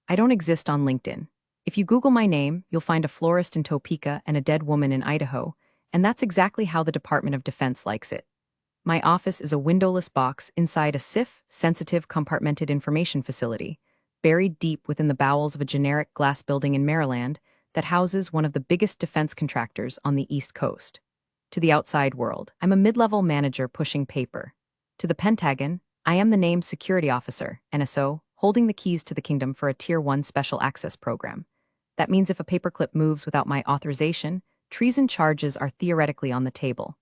I don't exist on LinkedIn. If you Google my name, you'll find a florist in Topeka and a dead woman in Idaho, and that's exactly how the Department of Defense likes it. My office is a windowless box inside a SIF, sensitive compartmented information facility, buried deep within the bowels of a generic glass building in Maryland that houses one of the biggest defense contractors on the East Coast. To the outside world, I'm a mid-level manager pushing paper. To the Pentagon, I am the named security officer, NSO, holding the keys to the kingdom for a Tier 1 special access program. That means if a paperclip moves without my authorization, treason charges are theoretically on the table.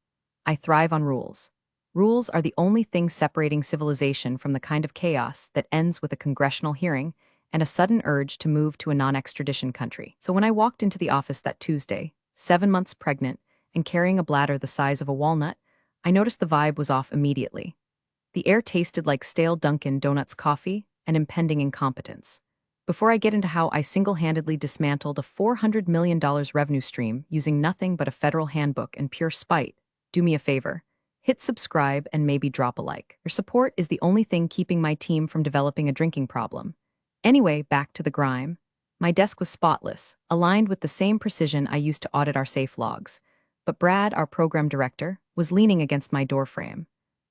I thrive on rules. Rules are the only thing separating civilization from the kind of chaos that ends with a congressional hearing and a sudden urge to move to a non-extradition country. So when I walked into the office that Tuesday, 7 months pregnant and carrying a bladder the size of a walnut, I noticed the vibe was off immediately. The air tasted like stale Dunkin' Donuts coffee and impending incompetence. Before I get into how I single-handedly dismantled a $400 million revenue stream using nothing but a federal handbook and pure spite, do me a favor. Hit subscribe and maybe drop a like. Your support is the only thing keeping my team from developing a drinking problem. Anyway, back to the grime. My desk was spotless, aligned with the same precision I used to audit our safe logs. But Brad, our program director, was leaning against my doorframe.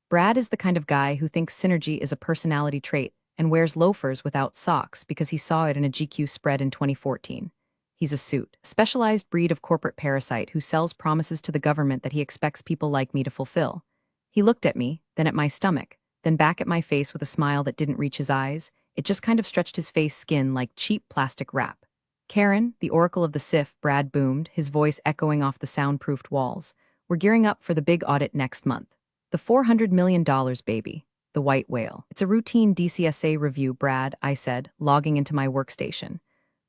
Brad is the kind of guy who thinks synergy is a personality trait and wears loafers without socks because he saw it in a GQ spread in 2014. He's a suit, a specialized breed of corporate parasite who sells promises to the government that he expects people like me to fulfill. He looked at me, then at my stomach, then back at my face with a smile that didn't reach his eyes. It just kind of stretched his face skin like cheap plastic wrap. Karen, the oracle of the SIF, Brad boomed, his voice echoing off the soundproofed walls. We're gearing up for the big audit next month. The $400 million, baby. The white whale. It's a routine DCSA review, Brad, I said, logging into my workstation.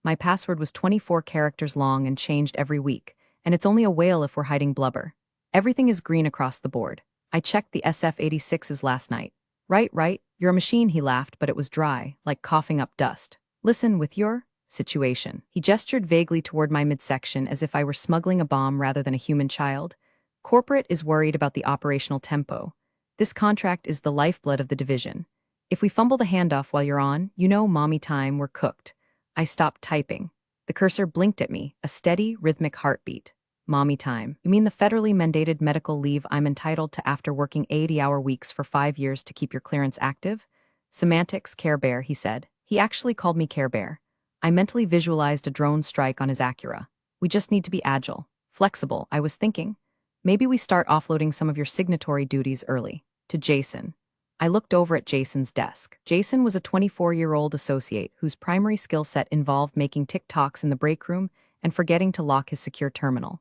My password was 24 characters long and changed every week, and it's only a whale if we're hiding blubber. Everything is green across the board. I checked the SF-86s last night. Right, you're a machine, he laughed, but it was dry, like coughing up dust. Listen, with your situation. He gestured vaguely toward my midsection as if I were smuggling a bomb rather than a human child. Corporate is worried about the operational tempo. This contract is the lifeblood of the division. If we fumble the handoff while you're on, you know, mommy time, we're cooked. I stopped typing. The cursor blinked at me, a steady, rhythmic heartbeat. Mommy time. You mean the federally mandated medical leave I'm entitled to after working 80-hour weeks for 5 years to keep your clearance active? Semantics, Care Bear, he said. He actually called me Care Bear. I mentally visualized a drone strike on his Acura. We just need to be agile, flexible, I was thinking. Maybe we start offloading some of your signatory duties early. To Jason. I looked over at Jason's desk. Jason was a 24-year-old associate whose primary skill set involved making TikToks in the break room and forgetting to lock his secure terminal.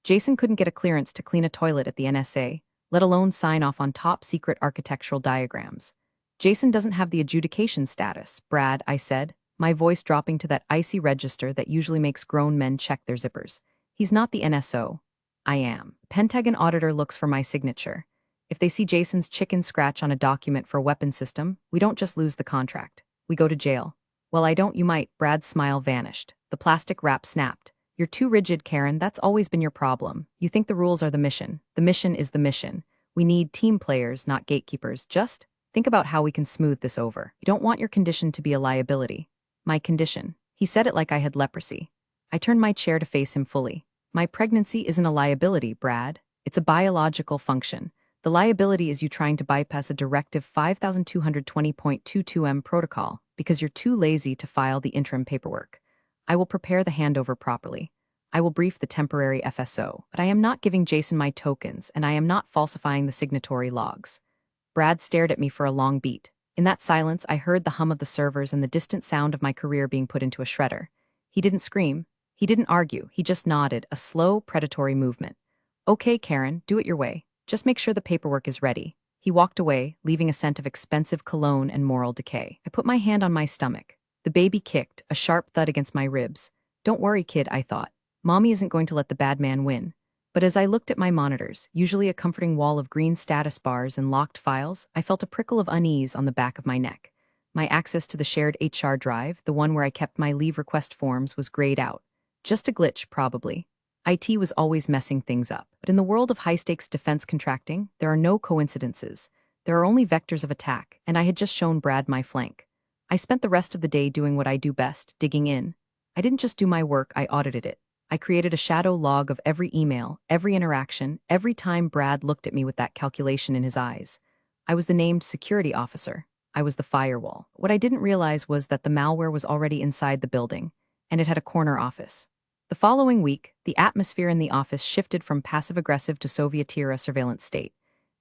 Jason couldn't get a clearance to clean a toilet at the NSA, let alone sign off on top-secret architectural diagrams. Jason doesn't have the adjudication status, Brad, I said, my voice dropping to that icy register that usually makes grown men check their zippers. He's not the NSO. I am. Pentagon auditor looks for my signature. If they see Jason's chicken scratch on a document for a weapon system, we don't just lose the contract. We go to jail. Well, I don't, you might. Brad's smile vanished. The plastic wrap snapped. You're too rigid, Karen. That's always been your problem. You think the rules are the mission. The mission is the mission. We need team players, not gatekeepers. Just think about how we can smooth this over. You don't want your condition to be a liability. My condition. He said it like I had leprosy. I turned my chair to face him fully. My pregnancy isn't a liability, Brad. It's a biological function. The liability is you trying to bypass a Directive 5220.22m protocol because you're too lazy to file the interim paperwork. I will prepare the handover properly. I will brief the temporary FSO, but I am not giving Jason my tokens, and I am not falsifying the signatory logs. Brad stared at me for a long beat. In that silence, I heard the hum of the servers and the distant sound of my career being put into a shredder. He didn't scream. He didn't argue. He just nodded, a slow, predatory movement. Okay, Karen, do it your way. Just make sure the paperwork is ready. He walked away, leaving a scent of expensive cologne and moral decay. I put my hand on my stomach. The baby kicked, a sharp thud against my ribs. Don't worry, kid, I thought. Mommy isn't going to let the bad man win. But as I looked at my monitors, usually a comforting wall of green status bars and locked files, I felt a prickle of unease on the back of my neck. My access to the shared HR drive, the one where I kept my leave request forms, was grayed out. Just a glitch, probably. IT was always messing things up. But in the world of high-stakes defense contracting, there are no coincidences. There are only vectors of attack, and I had just shown Brad my flank. I spent the rest of the day doing what I do best, digging in. I didn't just do my work, I audited it. I created a shadow log of every email, every interaction, every time Brad looked at me with that calculation in his eyes. I was the named security officer. I was the firewall. What I didn't realize was that the malware was already inside the building, and it had a corner office. The following week, the atmosphere in the office shifted from passive-aggressive to Soviet-era surveillance state.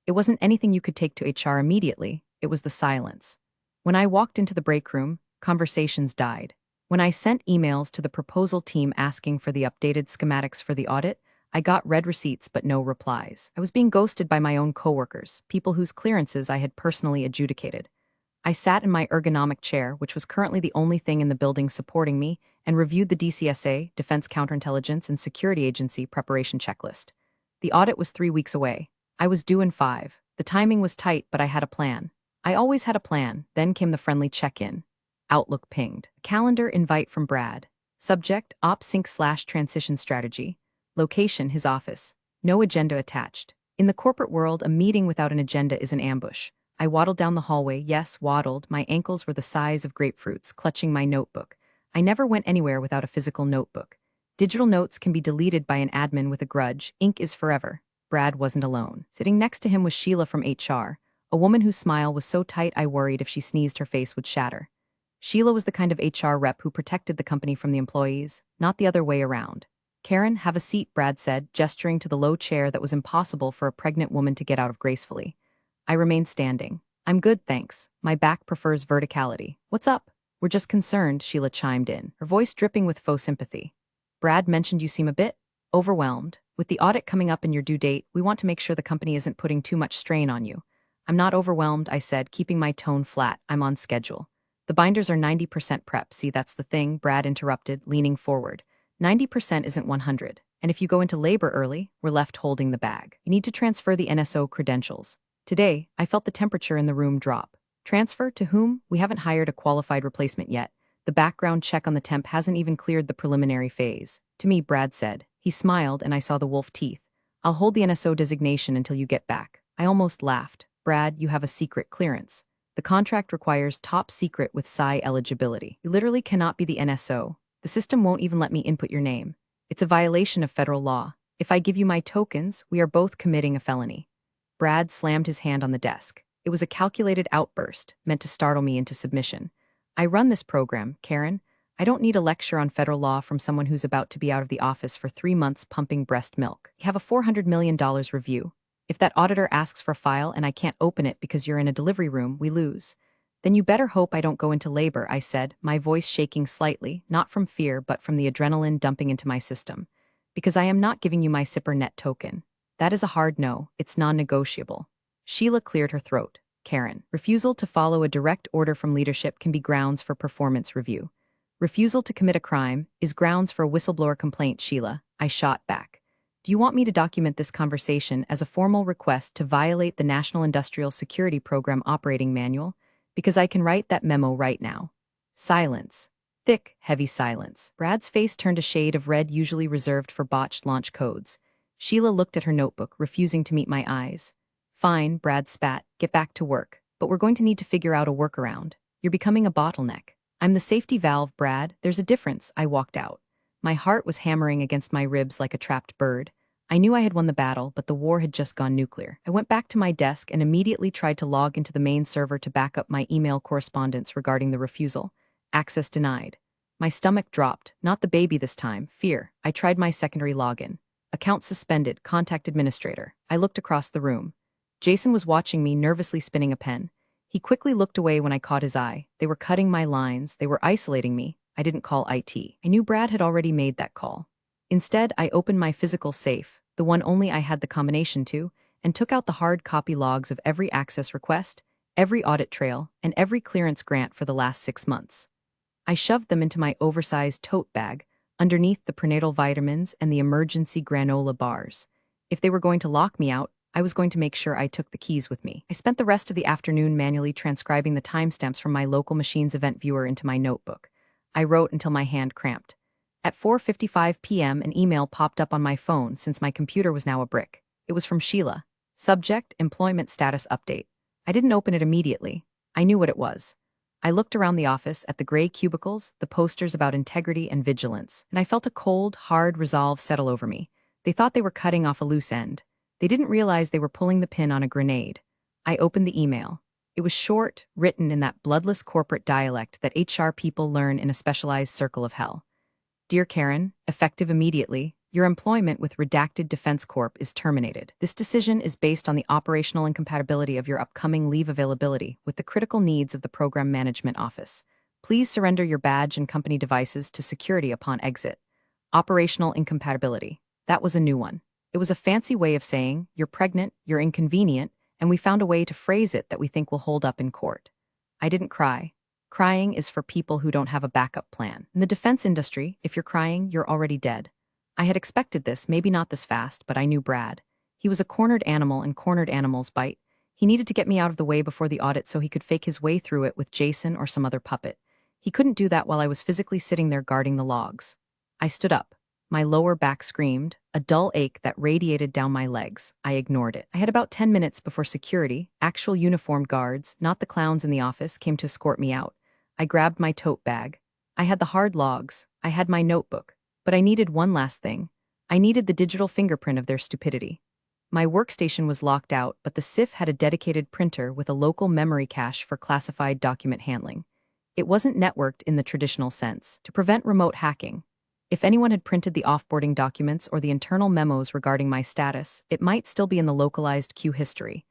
It wasn't anything you could take to HR immediately, it was the silence. When I walked into the break room, conversations died. When I sent emails to the proposal team asking for the updated schematics for the audit, I got red receipts but no replies. I was being ghosted by my own coworkers, people whose clearances I had personally adjudicated. I sat in my ergonomic chair, which was currently the only thing in the building supporting me, and reviewed the DCSA, Defense Counterintelligence and Security Agency preparation checklist. The audit was 3 weeks away. I was due in 5. The timing was tight, but I had a plan. I always had a plan. Then came the friendly check-in. Outlook pinged. Calendar invite from Brad. Subject, OpSync/transition strategy. Location, his office. No agenda attached. In the corporate world, a meeting without an agenda is an ambush. I waddled down the hallway, yes, waddled. My ankles were the size of grapefruits, clutching my notebook. I never went anywhere without a physical notebook. Digital notes can be deleted by an admin with a grudge. Ink is forever. Brad wasn't alone. Sitting next to him was Sheila from HR, a woman whose smile was so tight I worried if she sneezed her face would shatter. Sheila was the kind of HR rep who protected the company from the employees, not the other way around. Karen, have a seat, Brad said, gesturing to the low chair that was impossible for a pregnant woman to get out of gracefully. I remained standing. I'm good, thanks. My back prefers verticality. What's up? We're just concerned, Sheila chimed in, her voice dripping with faux sympathy. Brad mentioned you seem a bit overwhelmed. With the audit coming up and your due date, we want to make sure the company isn't putting too much strain on you. I'm not overwhelmed, I said, keeping my tone flat. I'm on schedule. The binders are 90% prep. See, that's the thing, Brad interrupted, leaning forward. 90% isn't 100. And if you go into labor early, we're left holding the bag. You need to transfer the NSO credentials. Today, I felt the temperature in the room drop. Transfer to whom? We haven't hired a qualified replacement yet. The background check on the temp hasn't even cleared the preliminary phase. To me, Brad said. He smiled and I saw the wolf teeth. I'll hold the NSO designation until you get back. I almost laughed. Brad, you have a secret clearance. The contract requires top secret with PSI eligibility. You literally cannot be the NSO. The system won't even let me input your name. It's a violation of federal law. If I give you my tokens, we are both committing a felony. Brad slammed his hand on the desk. It was a calculated outburst, meant to startle me into submission. I run this program, Karen. I don't need a lecture on federal law from someone who's about to be out of the office for 3 months pumping breast milk. You have a $400 million review. If that auditor asks for a file and I can't open it because you're in a delivery room, we lose. Then you better hope I don't go into labor, I said, my voice shaking slightly, not from fear but from the adrenaline dumping into my system. Because I am not giving you my SIPRnet token. That is a hard no, it's non-negotiable. Sheila cleared her throat. Karen, refusal to follow a direct order from leadership can be grounds for performance review. Refusal to commit a crime is grounds for a whistleblower complaint, Sheila. I shot back. Do you want me to document this conversation as a formal request to violate the National Industrial Security Program Operating Manual? Because I can write that memo right now. Silence. Thick, heavy silence. Brad's face turned a shade of red usually reserved for botched launch codes. Sheila looked at her notebook, refusing to meet my eyes. Fine, Brad spat. Get back to work. But we're going to need to figure out a workaround. You're becoming a bottleneck. I'm the safety valve, Brad. There's a difference. I walked out. My heart was hammering against my ribs like a trapped bird. I knew I had won the battle, but the war had just gone nuclear. I went back to my desk and immediately tried to log into the main server to back up my email correspondence regarding the refusal. Access denied. My stomach dropped, not the baby this time, fear. I tried my secondary login. Account suspended, contact administrator. I looked across the room. Jason was watching me, nervously spinning a pen. He quickly looked away when I caught his eye. They were cutting my lines, they were isolating me. I didn't call IT. I knew Brad had already made that call. Instead, I opened my physical safe, the one only I had the combination to, and took out the hard copy logs of every access request, every audit trail, and every clearance grant for the last 6 months. I shoved them into my oversized tote bag, underneath the prenatal vitamins and the emergency granola bars. If they were going to lock me out, I was going to make sure I took the keys with me. I spent the rest of the afternoon manually transcribing the timestamps from my local machine's event viewer into my notebook. I wrote until my hand cramped. At 4:55 p.m., an email popped up on my phone since my computer was now a brick. It was from Sheila. Subject, employment status update. I didn't open it immediately. I knew what it was. I looked around the office at the gray cubicles, the posters about integrity and vigilance, and I felt a cold, hard resolve settle over me. They thought they were cutting off a loose end. They didn't realize they were pulling the pin on a grenade. I opened the email. It was short, written in that bloodless corporate dialect that HR people learn in a specialized circle of hell. Dear Karen, effective immediately, your employment with Redacted Defense Corp is terminated. This decision is based on the operational incompatibility of your upcoming leave availability with the critical needs of the Program Management Office. Please surrender your badge and company devices to security upon exit. Operational incompatibility. That was a new one. It was a fancy way of saying, you're pregnant, you're inconvenient, and we found a way to phrase it that we think will hold up in court. I didn't cry. Crying is for people who don't have a backup plan. In the defense industry, if you're crying, you're already dead. I had expected this, maybe not this fast, but I knew Brad. He was a cornered animal, and cornered animals bite. He needed to get me out of the way before the audit so he could fake his way through it with Jason or some other puppet. He couldn't do that while I was physically sitting there guarding the logs. I stood up. My lower back screamed, a dull ache that radiated down my legs. I ignored it. I had about 10 minutes before security, actual uniformed guards, not the clowns in the office, came to escort me out. I grabbed my tote bag. I had the hard logs. I had my notebook. But I needed one last thing. I needed the digital fingerprint of their stupidity. My workstation was locked out, but the SIF had a dedicated printer with a local memory cache for classified document handling. It wasn't networked in the traditional sense, to prevent remote hacking. If anyone had printed the offboarding documents or the internal memos regarding my status, it might still be in the localized queue history.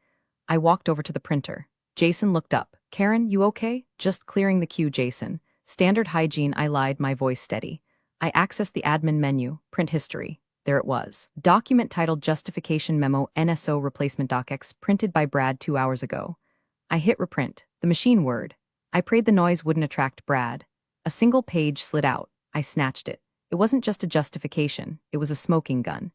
I walked over to the printer. Jason looked up. Karen, you okay? Just clearing the queue, Jason. Standard hygiene, I lied, my voice steady. I accessed the admin menu, print history. There it was. Document titled Justification Memo NSO Replacement DocX, printed by Brad 2 hours ago. I hit reprint. The machine whirred. I prayed the noise wouldn't attract Brad. A single page slid out. I snatched it. It wasn't just a justification, it was a smoking gun.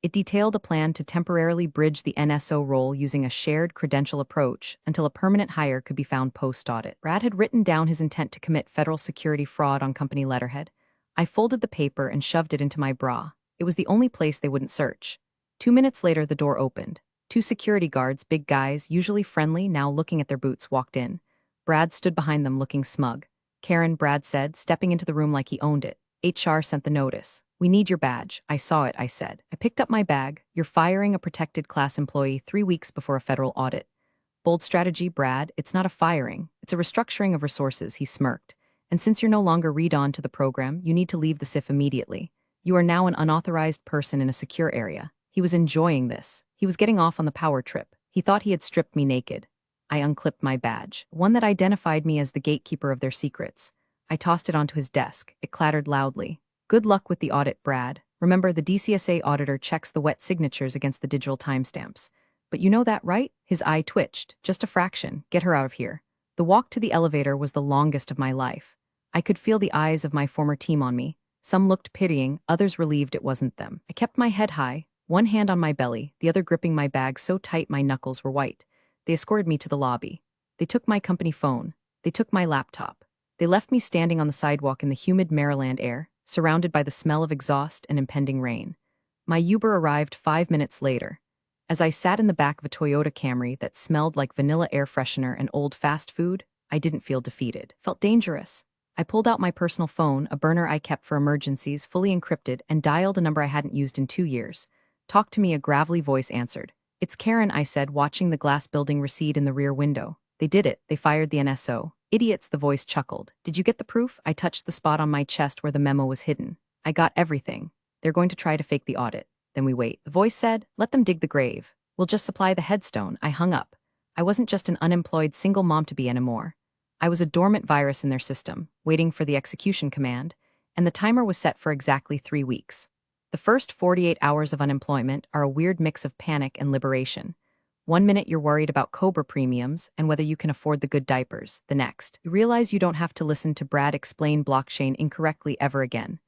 It detailed a plan to temporarily bridge the NSO role using a shared credential approach until a permanent hire could be found post-audit. Brad had written down his intent to commit federal security fraud on company letterhead. I folded the paper and shoved it into my bra. It was the only place they wouldn't search. 2 minutes later, the door opened. 2 security guards, big guys, usually friendly, now looking at their boots, walked in. Brad stood behind them looking smug. Karen, Brad said, stepping into the room like he owned it. HR sent the notice. We need your badge. I saw it, I said. I picked up my bag. You're firing a protected class employee 3 weeks before a federal audit. Bold strategy, Brad. It's not a firing. It's a restructuring of resources, he smirked. And since you're no longer read-on to the program, you need to leave the SIF immediately. You are now an unauthorized person in a secure area. He was enjoying this. He was getting off on the power trip. He thought he had stripped me naked. I unclipped my badge, one that identified me as the gatekeeper of their secrets. I tossed it onto his desk. It clattered loudly. Good luck with the audit, Brad. Remember, the DCSA auditor checks the wet signatures against the digital timestamps. But you know that, right? His eye twitched. Just a fraction. Get her out of here. The walk to the elevator was the longest of my life. I could feel the eyes of my former team on me. Some looked pitying, others relieved it wasn't them. I kept my head high, one hand on my belly, the other gripping my bag so tight my knuckles were white. They escorted me to the lobby. They took my company phone. They took my laptop. They left me standing on the sidewalk in the humid Maryland air, surrounded by the smell of exhaust and impending rain. My Uber arrived 5 minutes later. As I sat in the back of a Toyota Camry that smelled like vanilla air freshener and old fast food, I didn't feel defeated. Felt dangerous. I pulled out my personal phone, a burner I kept for emergencies, fully encrypted, and dialed a number I hadn't used in 2 years. Talk to me, a gravelly voice answered. It's Karen, I said, watching the glass building recede in the rear window. They did it. They fired the NSO. Idiots, the voice chuckled. Did you get the proof? I touched the spot on my chest where the memo was hidden. I got everything. They're going to try to fake the audit. Then we wait. The voice said, let them dig the grave. We'll just supply the headstone. I hung up. I wasn't just an unemployed single mom-to-be anymore. I was a dormant virus in their system, waiting for the execution command, and the timer was set for exactly 3 weeks. The first 48 hours of unemployment are a weird mix of panic and liberation. 1 minute you're worried about Cobra premiums and whether you can afford the good diapers. The next, you realize you don't have to listen to Brad explain blockchain incorrectly ever again.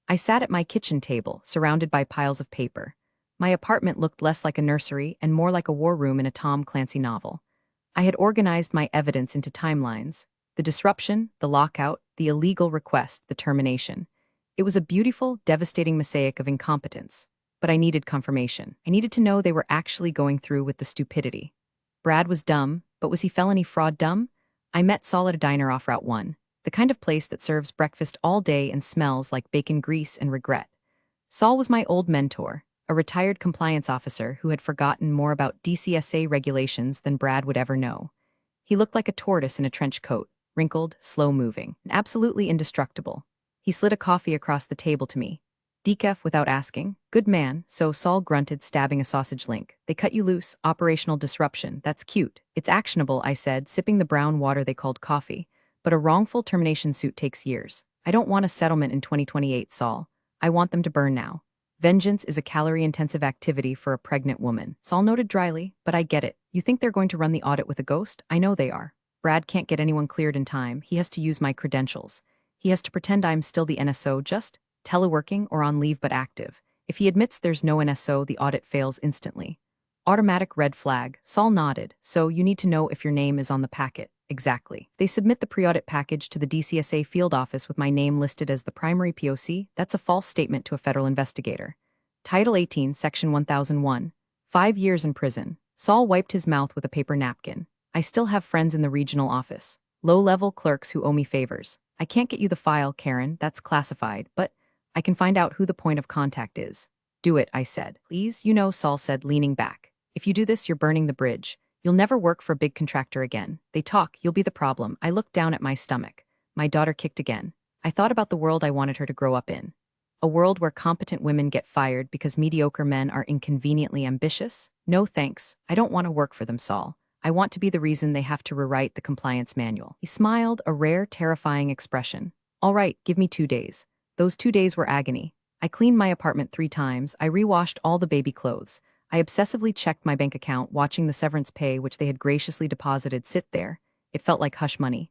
I sat at my kitchen table, surrounded by piles of paper. My apartment looked less like a nursery and more like a war room in a Tom Clancy novel. I had organized my evidence into timelines: the disruption, the lockout, the illegal request, the termination. It was a beautiful, devastating mosaic of incompetence. But I needed confirmation. I needed to know they were actually going through with the stupidity. Brad was dumb, but was he felony fraud dumb? I met Saul at a diner off Route 1, the kind of place that serves breakfast all day and smells like bacon grease and regret. Saul was my old mentor, a retired compliance officer who had forgotten more about DCSA regulations than Brad would ever know. He looked like a tortoise in a trench coat, wrinkled, slow-moving, and absolutely indestructible. He slid a coffee across the table to me. Decaf without asking. Good man, so Saul grunted, stabbing a sausage link. They cut you loose, operational disruption. That's cute. It's actionable, I said, sipping the brown water they called coffee. But a wrongful termination suit takes years. I don't want a settlement in 2028, Saul. I want them to burn now. Vengeance is a calorie-intensive activity for a pregnant woman. Saul noted dryly, but I get it. You think they're going to run the audit with a ghost? I know they are. Brad can't get anyone cleared in time. He has to use my credentials. He has to pretend I'm still the NSO, just teleworking or on leave but active. If he admits there's no NSO, the audit fails instantly. Automatic red flag. Saul nodded. So you need to know if your name is on the packet. Exactly. They submit the pre-audit package to the DCSA field office with my name listed as the primary POC. That's a false statement to a federal investigator. Title 18, Section 1001. 5 years in prison. Saul wiped his mouth with a paper napkin. I still have friends in the regional office. Low-level clerks who owe me favors. I can't get you the file, Karen. That's classified, but I can find out who the point of contact is. Do it, I said. Please, Saul said, leaning back. If you do this, you're burning the bridge. You'll never work for a big contractor again. They talk, you'll be the problem. I looked down at my stomach. My daughter kicked again. I thought about the world I wanted her to grow up in. A world where competent women get fired because mediocre men are inconveniently ambitious? No thanks. I don't want to work for them, Saul. I want to be the reason they have to rewrite the compliance manual. He smiled, a rare, terrifying expression. All right, give me 2 days. Those 2 days were agony. I cleaned my apartment 3 times. I rewashed all the baby clothes. I obsessively checked my bank account, watching the severance pay which they had graciously deposited sit there. It felt like hush money.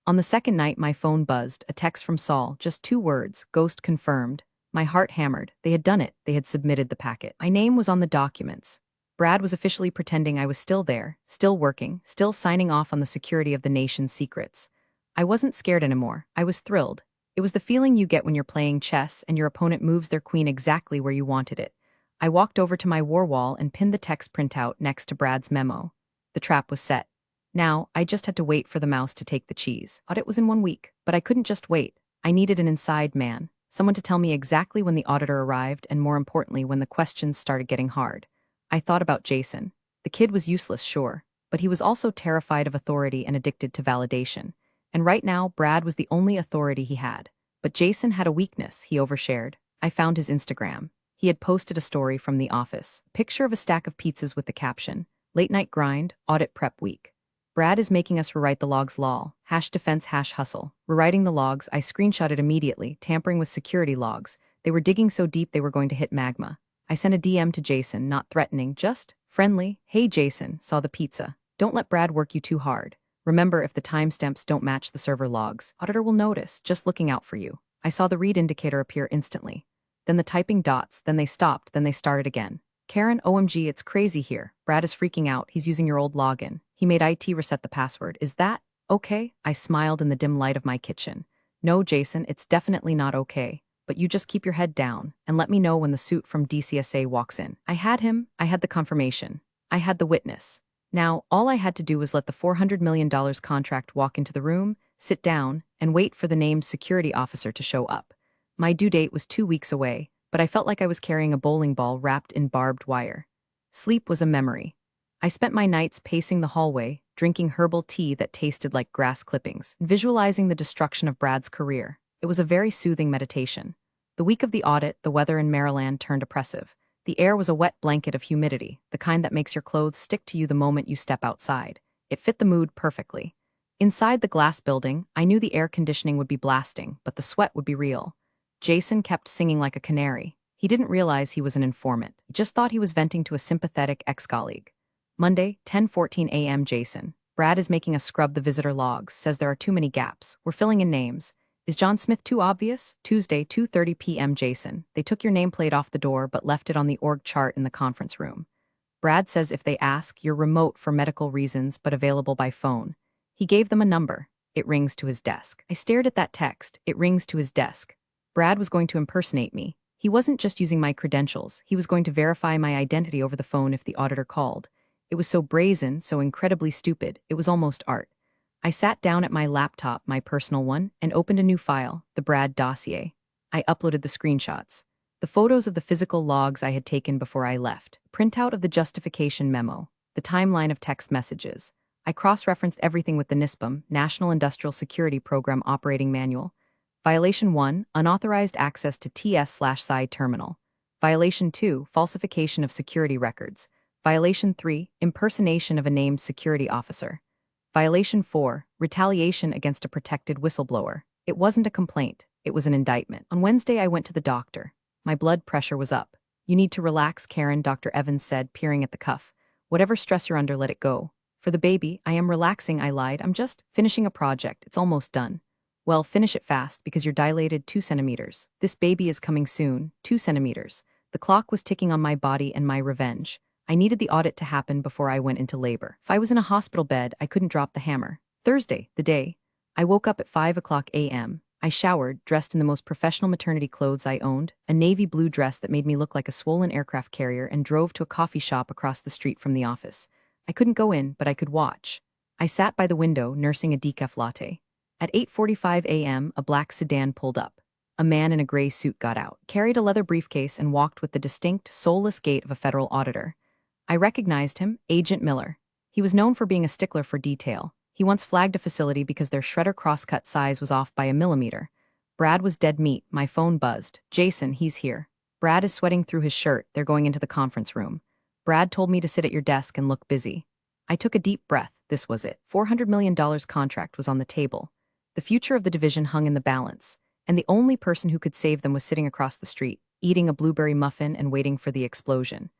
On the second night, my phone buzzed, a text from Saul, just 2 words, ghost confirmed. My heart hammered. They had done it. They had submitted the packet. My name was on the documents. Brad was officially pretending I was still there, still working, still signing off on the security of the nation's secrets. I wasn't scared anymore. I was thrilled. It was the feeling you get when you're playing chess and your opponent moves their queen exactly where you wanted it. I walked over to my war wall and pinned the text printout next to Brad's memo. The trap was set. Now, I just had to wait for the mouse to take the cheese. Audit was in 1 week, but I couldn't just wait. I needed an inside man, someone to tell me exactly when the auditor arrived and, more importantly, when the questions started getting hard. I thought about Jason. The kid was useless, sure, but he was also terrified of authority and addicted to validation. And right now, Brad was the only authority he had. But Jason had a weakness he overshared. I found his Instagram. He had posted a story from the office. Picture of a stack of pizzas with the caption, "Late night grind, audit prep week." Brad is making us rewrite the logs lol. #defense #hustle. Rewriting the logs, I screenshotted immediately, tampering with security logs. They were digging so deep they were going to hit magma. I sent a DM to Jason, not threatening, just friendly. Hey Jason, saw the pizza. Don't let Brad work you too hard. Remember, if the timestamps don't match the server logs, auditor will notice, just looking out for you. I saw the read indicator appear instantly. Then the typing dots, then they stopped, then they started again. Karen, OMG, it's crazy here. Brad is freaking out. He's using your old login. He made IT reset the password. Is that okay? I smiled in the dim light of my kitchen. No, Jason, it's definitely not okay. But you just keep your head down and let me know when the suit from DCSA walks in. I had him. I had the confirmation. I had the witness. Now, all I had to do was let the $400 million contract walk into the room, sit down, and wait for the named security officer to show up. My due date was 2 weeks away, but I felt like I was carrying a bowling ball wrapped in barbed wire. Sleep was a memory. I spent my nights pacing the hallway, drinking herbal tea that tasted like grass clippings, visualizing the destruction of Brad's career. It was a very soothing meditation. The week of the audit, the weather in Maryland turned oppressive. The air was a wet blanket of humidity, the kind that makes your clothes stick to you the moment you step outside. It fit the mood perfectly. Inside the glass building, I knew the air conditioning would be blasting, but the sweat would be real. Jason kept singing like a canary. He didn't realize he was an informant. He just thought he was venting to a sympathetic ex-colleague. Monday, 10:14 a.m. Jason. Brad is making us scrub the visitor logs, says there are too many gaps. We're filling in names. Is John Smith too obvious? Tuesday, 2:30 p.m. Jason. They took your nameplate off the door but left it on the org chart in the conference room. Brad says if they ask, you're remote for medical reasons but available by phone. He gave them a number. It rings to his desk. I stared at that text. It rings to his desk. Brad was going to impersonate me. He wasn't just using my credentials. He was going to verify my identity over the phone if the auditor called. It was so brazen, so incredibly stupid. It was almost art. I sat down at my laptop, my personal one, and opened a new file, the Brad dossier. I uploaded the screenshots, the photos of the physical logs I had taken before I left, printout of the justification memo, the timeline of text messages. I cross-referenced everything with the NISPOM, National Industrial Security Program Operating Manual. Violation 1, unauthorized access to TS/SI terminal. Violation 2, falsification of security records. Violation 3, impersonation of a named security officer. Violation 4, retaliation against a protected whistleblower. It wasn't a complaint, it was an indictment. On Wednesday, I went to the doctor. My blood pressure was up. "You need to relax, Karen," Dr. Evans said, peering at the cuff. "Whatever stress you're under, let it go." "For the baby, I am relaxing," I lied. "I'm just finishing a project. It's almost done." "Well, finish it fast, because you're dilated 2 centimeters. This baby is coming soon, 2 centimeters. The clock was ticking on my body and my revenge. I needed the audit to happen before I went into labor. If I was in a hospital bed, I couldn't drop the hammer. Thursday, the day. I woke up at 5 a.m. I showered, dressed in the most professional maternity clothes I owned, a navy blue dress that made me look like a swollen aircraft carrier, and drove to a coffee shop across the street from the office. I couldn't go in, but I could watch. I sat by the window, nursing a decaf latte. At 8:45 a.m., a black sedan pulled up. A man in a gray suit got out, carried a leather briefcase, and walked with the distinct, soulless gait of a federal auditor. I recognized him, Agent Miller. He was known for being a stickler for detail. He once flagged a facility because their shredder crosscut size was off by a millimeter. Brad was dead meat. My phone buzzed. "Jason, he's here." "Brad is sweating through his shirt. They're going into the conference room." "Brad told me to sit at your desk and look busy." I took a deep breath. This was it. $400 million contract was on the table. The future of the division hung in the balance, and the only person who could save them was sitting across the street, eating a blueberry muffin and waiting for the explosion.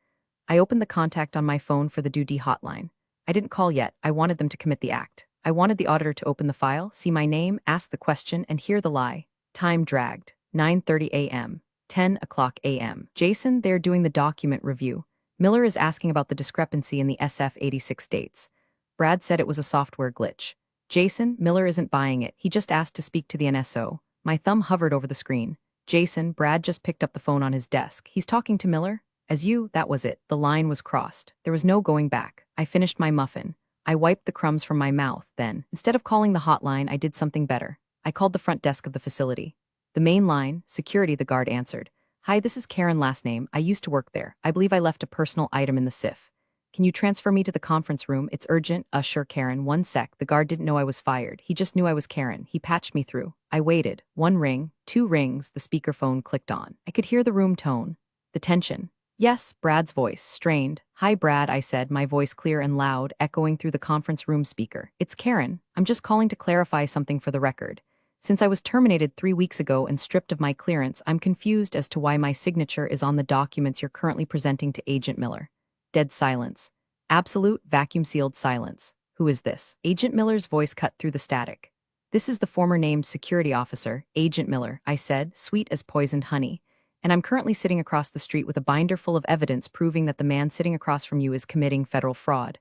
I opened the contact on my phone for the DoD hotline. I didn't call yet. I wanted them to commit the act. I wanted the auditor to open the file, see my name, ask the question, and hear the lie. Time dragged. 9:30 a.m. 10 a.m. "Jason, they're doing the document review. Miller is asking about the discrepancy in the SF-86 dates. Brad said it was a software glitch." "Jason, Miller isn't buying it. He just asked to speak to the NSO." My thumb hovered over the screen. "Jason, Brad just picked up the phone on his desk. He's talking to Miller?" That was it. The line was crossed. There was no going back. I finished my muffin. I wiped the crumbs from my mouth. Then, instead of calling the hotline, I did something better. I called the front desk of the facility. "The main line, security," the guard answered. "Hi, this is Karen, last name. I used to work there. I believe I left a personal item in the SIF. Can you transfer me to the conference room? It's urgent." Sure, Karen. 1 sec." The guard didn't know I was fired. He just knew I was Karen. He patched me through. I waited. 1 ring, 2 rings, the speakerphone clicked on. I could hear the room tone. The tension. "Yes," Brad's voice, strained. "Hi, Brad," I said, my voice clear and loud, echoing through the conference room speaker. "It's Karen. I'm just calling to clarify something for the record. Since I was terminated 3 weeks ago and stripped of my clearance, I'm confused as to why my signature is on the documents you're currently presenting to Agent Miller." Dead silence. Absolute, vacuum-sealed silence. "Who is this?" Agent Miller's voice cut through the static. "This is the former named security officer, Agent Miller," I said, sweet as poisoned honey. "And I'm currently sitting across the street with a binder full of evidence proving that the man sitting across from you is committing federal fraud.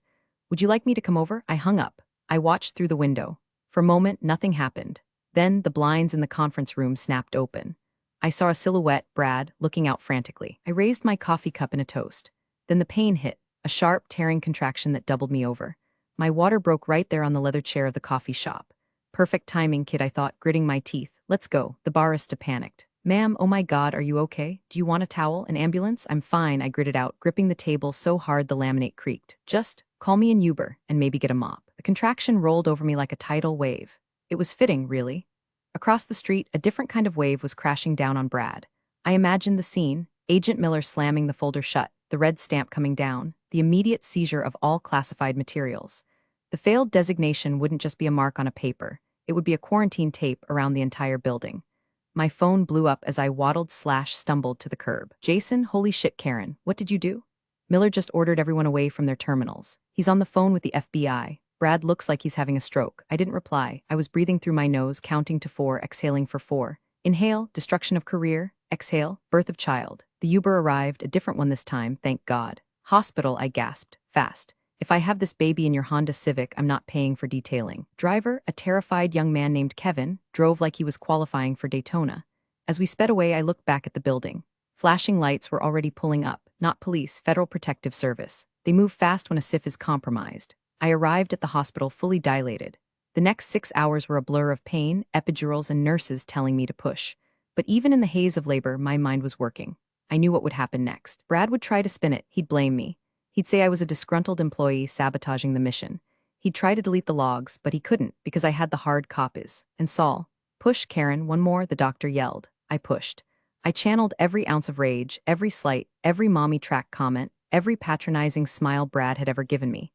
Would you like me to come over?" I hung up. I watched through the window. For a moment, nothing happened. Then the blinds in the conference room snapped open. I saw a silhouette, Brad, looking out frantically. I raised my coffee cup in a toast. Then the pain hit, a sharp, tearing contraction that doubled me over. My water broke right there on the leather chair of the coffee shop. "Perfect timing, kid," I thought, gritting my teeth. "Let's go." The barista panicked. "Ma'am, oh my God, are you okay? Do you want a towel, an ambulance?" "I'm fine," I gritted out, gripping the table so hard the laminate creaked. "Just call me an Uber, and maybe get a mop." The contraction rolled over me like a tidal wave. It was fitting, really. Across the street, a different kind of wave was crashing down on Brad. I imagined the scene, Agent Miller slamming the folder shut, the red stamp coming down, the immediate seizure of all classified materials. The failed designation wouldn't just be a mark on a paper. It would be a quarantine tape around the entire building. My phone blew up as I waddled/stumbled to the curb. "Jason, holy shit, Karen, what did you do?" "Miller just ordered everyone away from their terminals. He's on the phone with the FBI. Brad looks like he's having a stroke." I didn't reply. I was breathing through my nose, counting to 4, exhaling for 4. Inhale, destruction of career. Exhale, birth of child. The Uber arrived, a different one this time, thank God. "Hospital," I gasped. "Fast. If I have this baby in your Honda Civic, I'm not paying for detailing." Driver, a terrified young man named Kevin, drove like he was qualifying for Daytona. As we sped away, I looked back at the building. Flashing lights were already pulling up. Not police, Federal Protective Service. They move fast when a SIF is compromised. I arrived at the hospital fully dilated. The next 6 hours were a blur of pain, epidurals, and nurses telling me to push. But even in the haze of labor, my mind was working. I knew what would happen next. Brad would try to spin it. He'd blame me. He'd say I was a disgruntled employee sabotaging the mission. He'd try to delete the logs, but he couldn't because I had the hard copies. And Saul, push, Karen, one more, the doctor yelled. I pushed. I channeled every ounce of rage, every slight, every mommy track comment, every patronizing smile Brad had ever given me.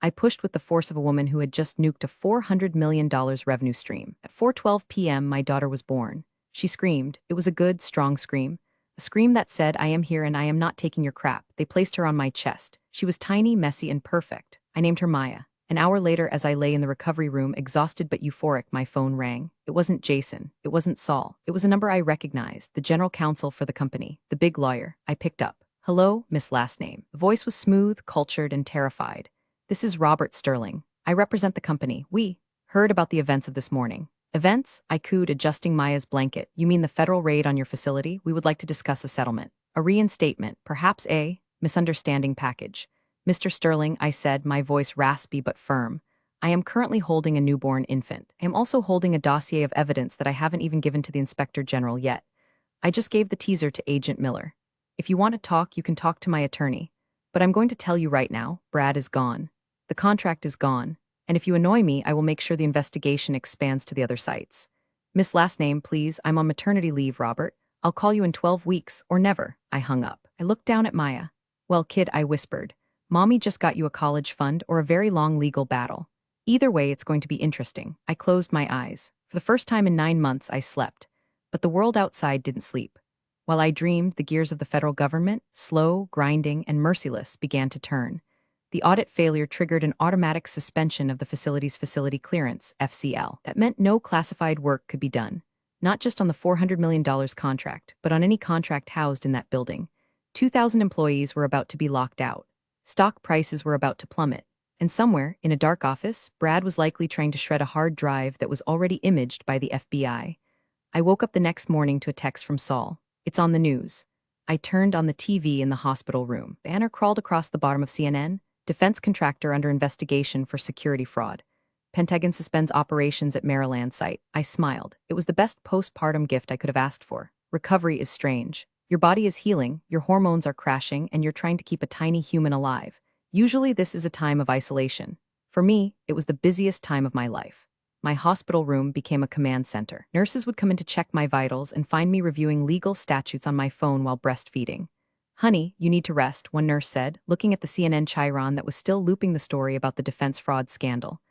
I pushed with the force of a woman who had just nuked a $400 million revenue stream. At 4:12 p.m., my daughter was born. She screamed. It was a good, strong scream. A scream that said, I am here and I am not taking your crap. They placed her on my chest. She was tiny, messy, and perfect. I named her Maya. An hour later, as I lay in the recovery room, exhausted but euphoric, my phone rang. It wasn't Jason. It wasn't Saul. It was a number I recognized, the general counsel for the company, the big lawyer. I picked up. Hello, Miss Last Name. The voice was smooth, cultured, and terrified. This is Robert Sterling. I represent the company. We heard about the events of this morning. Events? I cooed, adjusting Maya's blanket. You mean the federal raid on your facility? We would like to discuss a settlement. A reinstatement, perhaps a misunderstanding package. Mr. Sterling, I said, my voice raspy but firm. I am currently holding a newborn infant. I am also holding a dossier of evidence that I haven't even given to the Inspector General yet. I just gave the teaser to Agent Miller. If you want to talk, you can talk to my attorney. But I'm going to tell you right now, Brad is gone. The contract is gone. And if you annoy me, I will make sure the investigation expands to the other sites. Miss Last Name, please, I'm on maternity leave, Robert. I'll call you in 12 weeks, or never. I hung up. I looked down at Maya. Well, kid, I whispered. Mommy just got you a college fund or a very long legal battle. Either way, it's going to be interesting. I closed my eyes. For the first time in 9 months, I slept. But the world outside didn't sleep. While I dreamed, the gears of the federal government, slow, grinding, and merciless, began to turn. The audit failure triggered an automatic suspension of the facility's facility clearance, FCL. That meant no classified work could be done. Not just on the $400 million contract, but on any contract housed in that building. 2,000 employees were about to be locked out. Stock prices were about to plummet. And somewhere, in a dark office, Brad was likely trying to shred a hard drive that was already imaged by the FBI. I woke up the next morning to a text from Saul. It's on the news. I turned on the TV in the hospital room. Banner crawled across the bottom of CNN. Defense contractor under investigation for security fraud. Pentagon suspends operations at Maryland site. I smiled. It was the best postpartum gift I could have asked for. Recovery is strange. Your body is healing, your hormones are crashing, and you're trying to keep a tiny human alive. Usually this is a time of isolation. For me, it was the busiest time of my life. My hospital room became a command center. Nurses would come in to check my vitals and find me reviewing legal statutes on my phone while breastfeeding. Honey, you need to rest, one nurse said, looking at the CNN chyron that was still looping the story about the defense fraud scandal.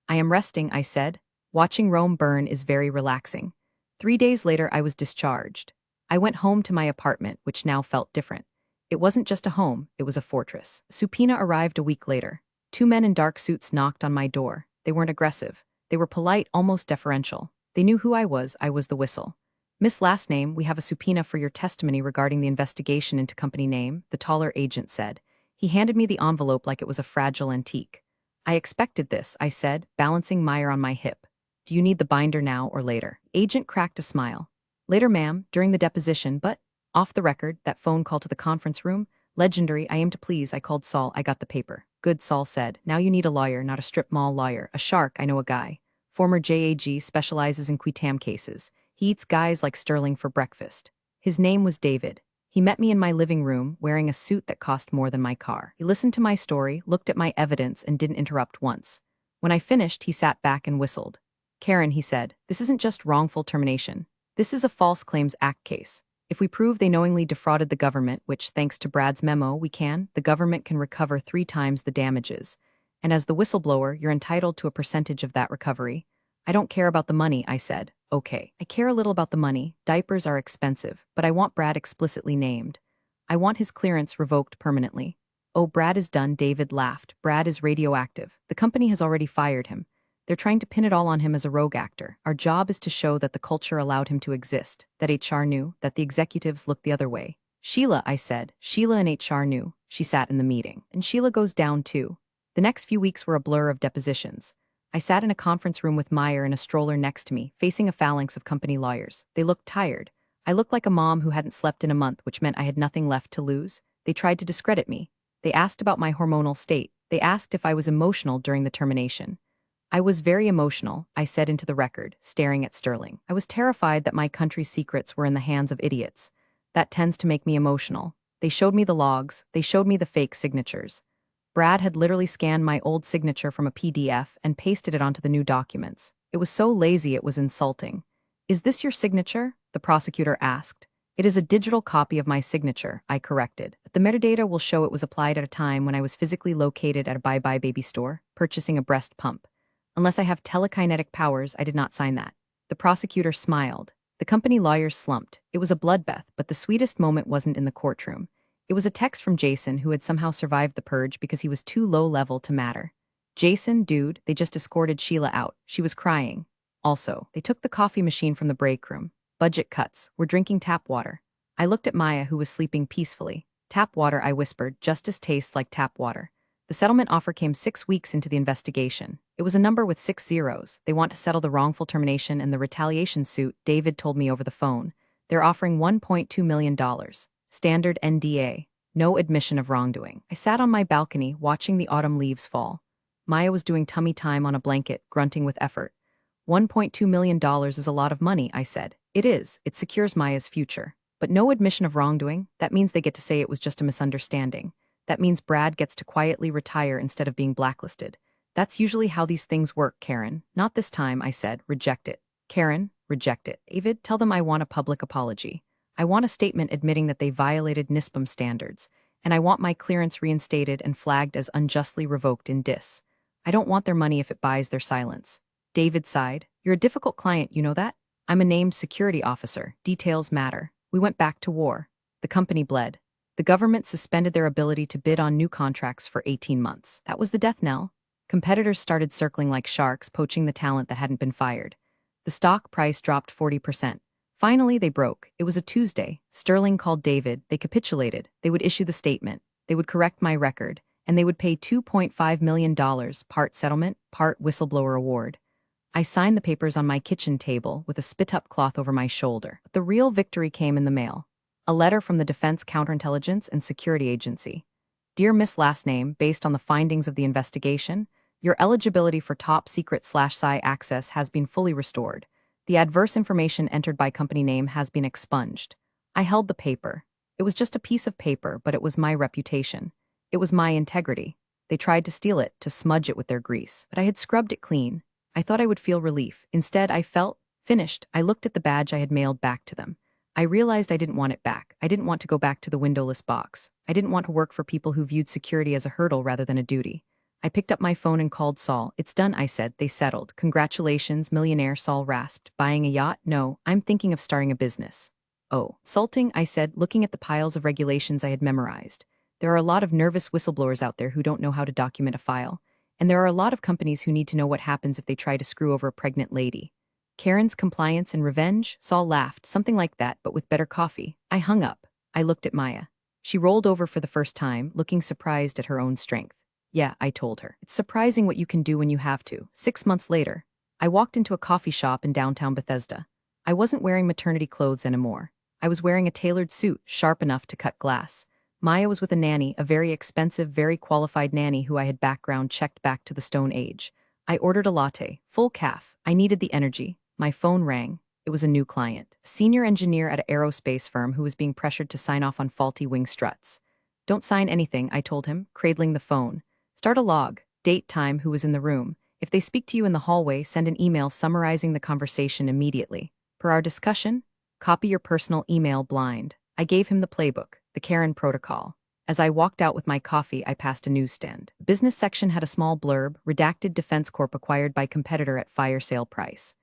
I am resting, I said. Watching Rome burn is very relaxing. 3 days later, I was discharged. I went home to my apartment, which now felt different. It wasn't just a home, it was a fortress. Subpoena arrived a week later. 2 men in dark suits knocked on my door. They weren't aggressive. They were polite, almost deferential. They knew who I was the whistle. Miss Last Name, we have a subpoena for your testimony regarding the investigation into company name, the taller agent said. He handed me the envelope like it was a fragile antique. I expected this, I said, balancing Meyer on my hip. Do you need the binder now or later? Agent cracked a smile. Later, ma'am, during the deposition, but, off the record, that phone call to the conference room, legendary, I am to please, I called Saul, I got the paper. Good, Saul said. Now you need a lawyer, not a strip mall lawyer. A shark, I know a guy. Former JAG, specializes in qui tam cases. He eats guys like Sterling for breakfast. His name was David. He met me in my living room, wearing a suit that cost more than my car. He listened to my story, looked at my evidence, and didn't interrupt once. When I finished, he sat back and whistled. Karen, he said, this isn't just wrongful termination. This is a False Claims Act case. If we prove they knowingly defrauded the government, which, thanks to Brad's memo, the government can recover 3 times the damages. And as the whistleblower, you're entitled to a percentage of that recovery. I don't care about the money, I said. Okay, I care a little about the money. Diapers are expensive, but I want Brad explicitly named. I want his clearance revoked permanently. Oh, Brad is done, David laughed. Brad is radioactive. The company has already fired him. They're trying to pin it all on him as a rogue actor. Our job is to show that the culture allowed him to exist, that HR knew, that the executives looked the other way. Sheila, I said. Sheila and HR knew. She sat in the meeting. And Sheila goes down too. The next few weeks were a blur of depositions. I sat in a conference room with Meyer in a stroller next to me, facing a phalanx of company lawyers. They looked tired. I looked like a mom who hadn't slept in a month, which meant I had nothing left to lose. They tried to discredit me. They asked about my hormonal state. They asked if I was emotional during the termination. I was very emotional, I said into the record, staring at Sterling. I was terrified that my country's secrets were in the hands of idiots. That tends to make me emotional. They showed me the logs, they showed me the fake signatures. Brad had literally scanned my old signature from a PDF and pasted it onto the new documents. It was so lazy it was insulting. Is this your signature? The prosecutor asked. It is a digital copy of my signature, I corrected. The metadata will show it was applied at a time when I was physically located at a Bye Bye Baby store, purchasing a breast pump. Unless I have telekinetic powers, I did not sign that. The prosecutor smiled. The company lawyers slumped. It was a bloodbath, but the sweetest moment wasn't in the courtroom. It was a text from Jason, who had somehow survived the purge because he was too low-level to matter. Jason, dude, they just escorted Sheila out. She was crying. Also, they took the coffee machine from the break room. Budget cuts. We're drinking tap water. I looked at Maya, who was sleeping peacefully. Tap water, I whispered. Justice tastes like tap water. The settlement offer came 6 weeks into the investigation. It was a number with 6 zeros. They want to settle the wrongful termination and the retaliation suit, David told me over the phone. They're offering $1.2 million. Standard NDA. No admission of wrongdoing. I sat on my balcony, watching the autumn leaves fall. Maya was doing tummy time on a blanket, grunting with effort. $1.2 million is a lot of money, I said. It is. It secures Maya's future. But no admission of wrongdoing? That means they get to say it was just a misunderstanding. That means Brad gets to quietly retire instead of being blacklisted. That's usually how these things work, Karen. Not this time, I said. Reject it. Karen, reject it. David, tell them I want a public apology. I want a statement admitting that they violated NISPM standards, and I want my clearance reinstated and flagged as unjustly revoked in DIS. I don't want their money if it buys their silence. David sighed. You're a difficult client, you know that? I'm a named security officer. Details matter. We went back to war. The company bled. The government suspended their ability to bid on new contracts for 18 months. That was the death knell. Competitors started circling like sharks, poaching the talent that hadn't been fired. The stock price dropped 40%. Finally, they broke. It was a Tuesday. Sterling called David. They capitulated. They would issue the statement. They would correct my record. And they would pay $2.5 million, part settlement, part whistleblower award. I signed the papers on my kitchen table with a spit-up cloth over my shoulder. But the real victory came in the mail. A letter from the Defense Counterintelligence and Security Agency. Dear Miss Last Name, based on the findings of the investigation, your eligibility for top secret/PSI access has been fully restored. The adverse information entered by company name has been expunged. I held the paper. It was just a piece of paper, but it was my reputation. It was my integrity. They tried to steal it, to smudge it with their grease, but I had scrubbed it clean. I thought I would feel relief. Instead, I felt finished. I looked at the badge I had mailed back to them. I realized I didn't want it back. I didn't want to go back to the windowless box. I didn't want to work for people who viewed security as a hurdle rather than a duty. I picked up my phone and called Saul. It's done, I said. They settled. Congratulations, millionaire, Saul rasped. Buying a yacht? No, I'm thinking of starting a business. Oh, insulting, I said, looking at the piles of regulations I had memorized. There are a lot of nervous whistleblowers out there who don't know how to document a file. And there are a lot of companies who need to know what happens if they try to screw over a pregnant lady. Karen's compliance and revenge? Saul laughed, something like that, but with better coffee. I hung up. I looked at Maya. She rolled over for the first time, looking surprised at her own strength. Yeah, I told her. It's surprising what you can do when you have to. 6 months later, I walked into a coffee shop in downtown Bethesda. I wasn't wearing maternity clothes anymore. I was wearing a tailored suit, sharp enough to cut glass. Maya was with a nanny, a very expensive, very qualified nanny who I had background checked back to the Stone Age. I ordered a latte, full calf. I needed the energy. My phone rang. It was a new client, a senior engineer at an aerospace firm who was being pressured to sign off on faulty wing struts. Don't sign anything, I told him, cradling the phone. Start a log, date, time, who was in the room. If they speak to you in the hallway, send an email summarizing the conversation immediately. Per our discussion, copy your personal email blind. I gave him the playbook, the Karen protocol. As I walked out with my coffee, I passed a newsstand. The business section had a small blurb, redacted Defense Corp acquired by competitor at fire sale price.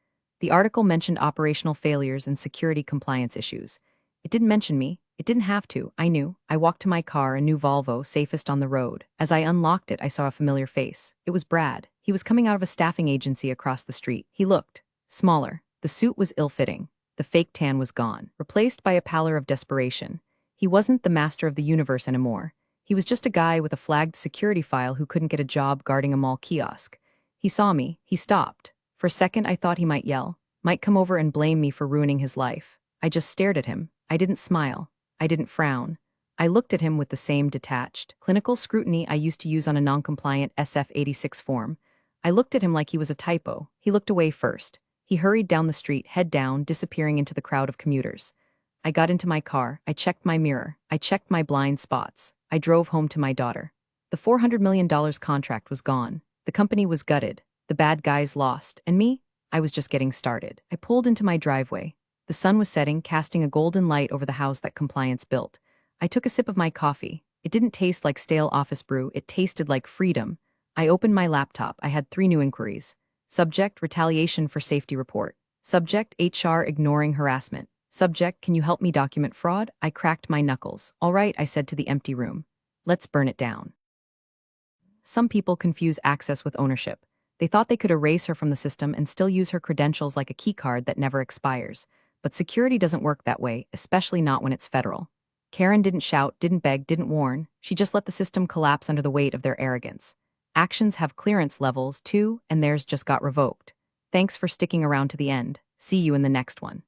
The article mentioned operational failures and security compliance issues. It didn't mention me. It didn't have to. I knew. I walked to my car, a new Volvo, safest on the road. As I unlocked it, I saw a familiar face. It was Brad. He was coming out of a staffing agency across the street. He looked smaller. The suit was ill-fitting. The fake tan was gone, replaced by a pallor of desperation. He wasn't the master of the universe anymore. He was just a guy with a flagged security file who couldn't get a job guarding a mall kiosk. He saw me. He stopped. For a second, I thought he might yell, might come over and blame me for ruining his life. I just stared at him. I didn't smile. I didn't frown. I looked at him with the same detached, clinical scrutiny I used to use on a non-compliant SF-86 form. I looked at him like he was a typo. He looked away first. He hurried down the street, head down, disappearing into the crowd of commuters. I got into my car. I checked my mirror. I checked my blind spots. I drove home to my daughter. The $400 million contract was gone. The company was gutted. The bad guys lost. And me? I was just getting started. I pulled into my driveway. The sun was setting, casting a golden light over the house that compliance built. I took a sip of my coffee. It didn't taste like stale office brew. It tasted like freedom. I opened my laptop. I had 3 new inquiries. Subject, retaliation for safety report. Subject, HR ignoring harassment. Subject, can you help me document fraud? I cracked my knuckles. All right, I said to the empty room. Let's burn it down. Some people confuse access with ownership. They thought they could erase her from the system and still use her credentials like a keycard that never expires. But security doesn't work that way, especially not when it's federal. Karen didn't shout, didn't beg, didn't warn. She just let the system collapse under the weight of their arrogance. Actions have clearance levels, too, and theirs just got revoked. Thanks for sticking around to the end. See you in the next one.